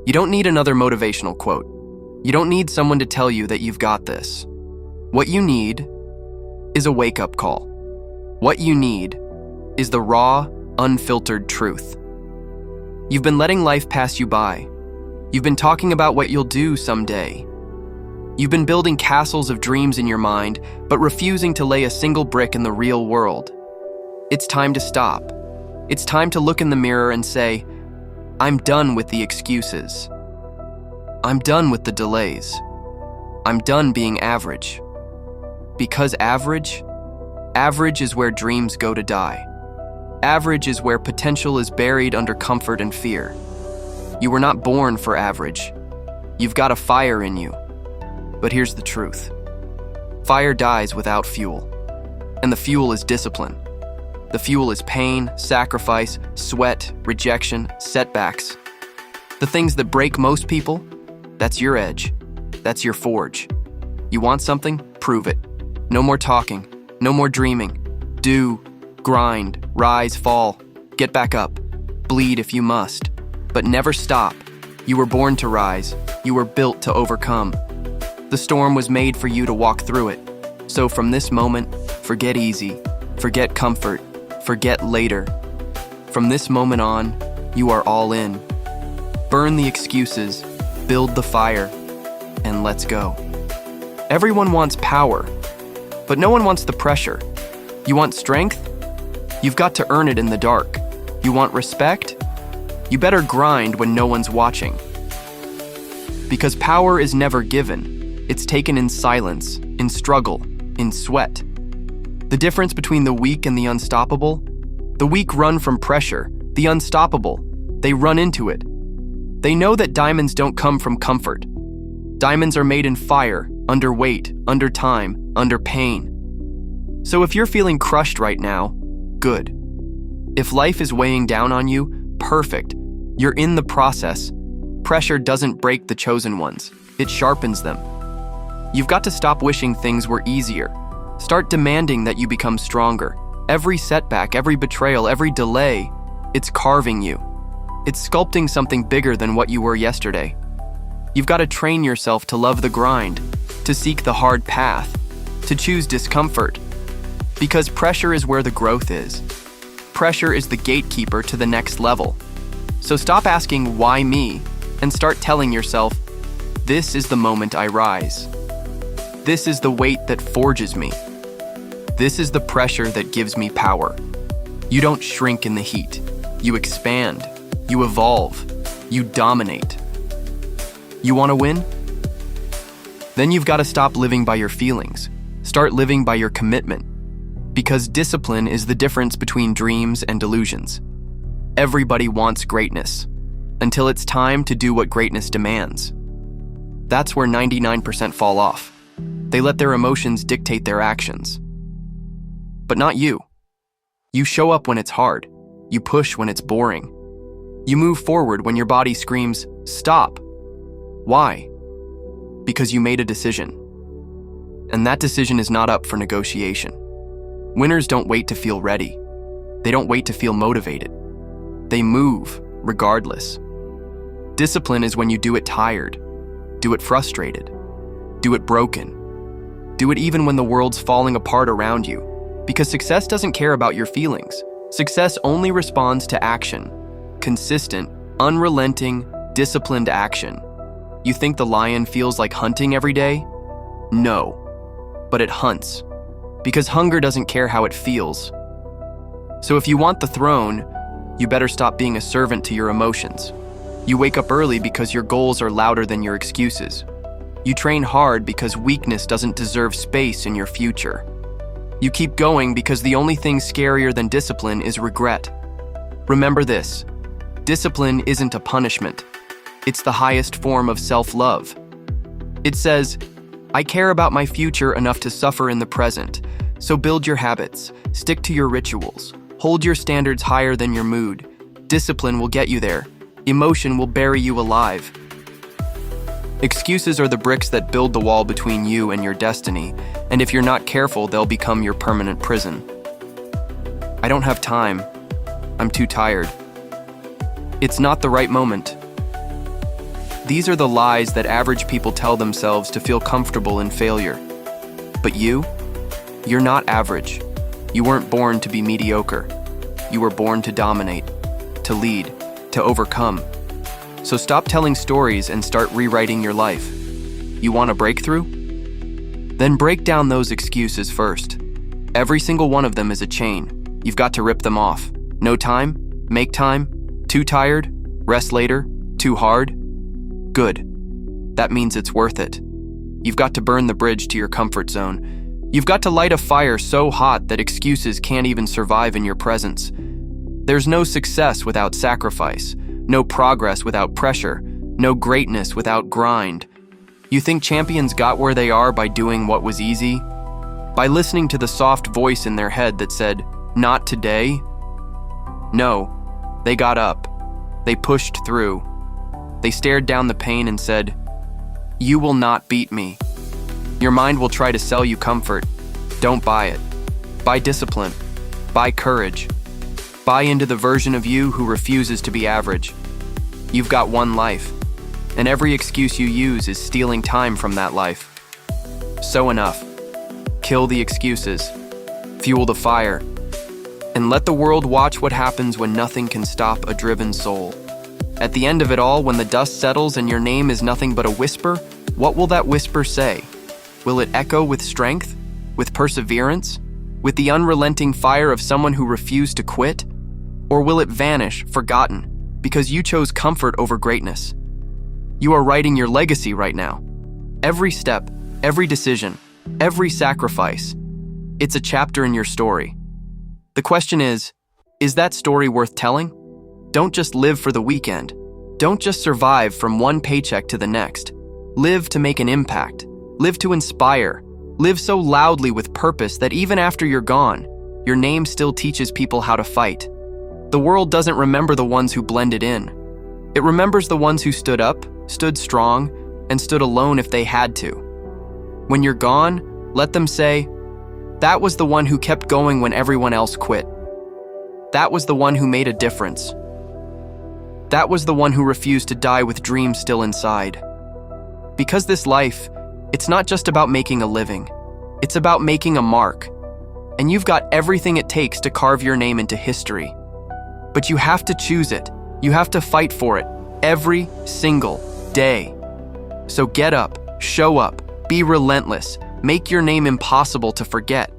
You don't need another motivational quote. You don't need someone to tell you that you've got this. What you need is a wake-up call. What you need is the raw, unfiltered truth. You've been letting life pass you by. You've been talking about what you'll do someday. You've been building castles of dreams in your mind, but refusing to lay a single brick in the real world. It's time to stop. It's time to look in the mirror and say, I'm done with the excuses. I'm done with the delays. I'm done being average. Because average is where dreams go to die. Average is where potential is buried under comfort and fear. You were not born for average. You've got a fire in you. But here's the truth. Fire dies without fuel. And the fuel is discipline. The fuel is pain, sacrifice, sweat, rejection, setbacks. The things that break most people, that's your edge. That's your forge. You want something? Prove it. No more talking. No more dreaming. Do, grind, rise, fall. Get back up. Bleed if you must. But never stop. You were born to rise. You were built to overcome. The storm was made for you to walk through it. So from this moment, forget easy. Forget comfort. Forget later. From this moment on, you are all in. Burn the excuses, build the fire, and let's go. Everyone wants power, but no one wants the pressure. You want strength? You've got to earn it in the dark. You want respect? You better grind when no one's watching. Because power is never given. It's taken in silence, in struggle, in sweat. The difference between the weak and the unstoppable? The weak run from pressure. The unstoppable, they run into it. They know that diamonds don't come from comfort. Diamonds are made in fire, under weight, under time, under pain. So if you're feeling crushed right now, good. If life is weighing down on you, perfect. You're in the process. Pressure doesn't break the chosen ones. It sharpens them. You've got to stop wishing things were easier. Start demanding that you become stronger. Every setback, every betrayal, every delay, it's carving you. It's sculpting something bigger than what you were yesterday. You've got to train yourself to love the grind, to seek the hard path, to choose discomfort. Because pressure is where the growth is. Pressure is the gatekeeper to the next level. So stop asking, why me? And start telling yourself, this is the moment I rise. This is the weight that forges me. This is the pressure that gives me power. You don't shrink in the heat. You expand. You evolve. You dominate. You want to win? Then you've got to stop living by your feelings. Start living by your commitment. Because discipline is the difference between dreams and delusions. Everybody wants greatness, until it's time to do what greatness demands. That's where 99% fall off. They let their emotions dictate their actions. But not you. You show up when it's hard. You push when it's boring. You move forward when your body screams, stop. Why? Because you made a decision. And that decision is not up for negotiation. Winners don't wait to feel ready. They don't wait to feel motivated. They move, regardless. Discipline is when you do it tired, do it frustrated, do it broken. Do it even when the world's falling apart around you. Because success doesn't care about your feelings. Success only responds to action. Consistent, unrelenting, disciplined action. You think the lion feels like hunting every day? No, but it hunts. Because hunger doesn't care how it feels. So if you want the throne, you better stop being a servant to your emotions. You wake up early because your goals are louder than your excuses. You train hard because weakness doesn't deserve space in your future. You keep going because the only thing scarier than discipline is regret. Remember this, discipline isn't a punishment. It's the highest form of self-love. It says, I care about my future enough to suffer in the present, so build your habits, stick to your rituals, hold your standards higher than your mood. Discipline will get you there. Emotion will bury you alive. Excuses are the bricks that build the wall between you and your destiny, and if you're not careful, they'll become your permanent prison. I don't have time. I'm too tired. It's not the right moment. These are the lies that average people tell themselves to feel comfortable in failure. But you're not average. You weren't born to be mediocre. You were born to dominate, to lead, to overcome. So stop telling stories and start rewriting your life. You want a breakthrough? Then break down those excuses first. Every single one of them is a chain. You've got to rip them off. No time? Make time? Too tired? Rest later? Too hard? Good. That means it's worth it. You've got to burn the bridge to your comfort zone. You've got to light a fire so hot that excuses can't even survive in your presence. There's no success without sacrifice, no progress without pressure, no greatness without grind. You think champions got where they are by doing what was easy? By listening to the soft voice in their head that said, "Not today"? No, they got up. They pushed through. They stared down the pain and said, "You will not beat me." Your mind will try to sell you comfort. Don't buy it. Buy discipline. Buy courage. Buy into the version of you who refuses to be average. You've got one life, and every excuse you use is stealing time from that life. So enough. Kill the excuses. Fuel the fire. And let the world watch what happens when nothing can stop a driven soul. At the end of it all, when the dust settles and your name is nothing but a whisper, what will that whisper say? Will it echo with strength? With perseverance? With the unrelenting fire of someone who refused to quit? Or will it vanish, forgotten, because you chose comfort over greatness? You are writing your legacy right now. Every step, every decision, every sacrifice, it's a chapter in your story. The question is that story worth telling? Don't just live for the weekend. Don't just survive from one paycheck to the next. Live to make an impact. Live to inspire. Live so loudly with purpose that even after you're gone, your name still teaches people how to fight. The world doesn't remember the ones who blended in. It remembers the ones who stood up, stood strong, and stood alone if they had to. When you're gone, let them say, "That was the one who kept going when everyone else quit. That was the one who made a difference. That was the one who refused to die with dreams still inside." Because this life, it's not just about making a living. It's about making a mark. And you've got everything it takes to carve your name into history. But you have to choose it. You have to fight for it every single day. So get up, show up, be relentless, make your name impossible to forget.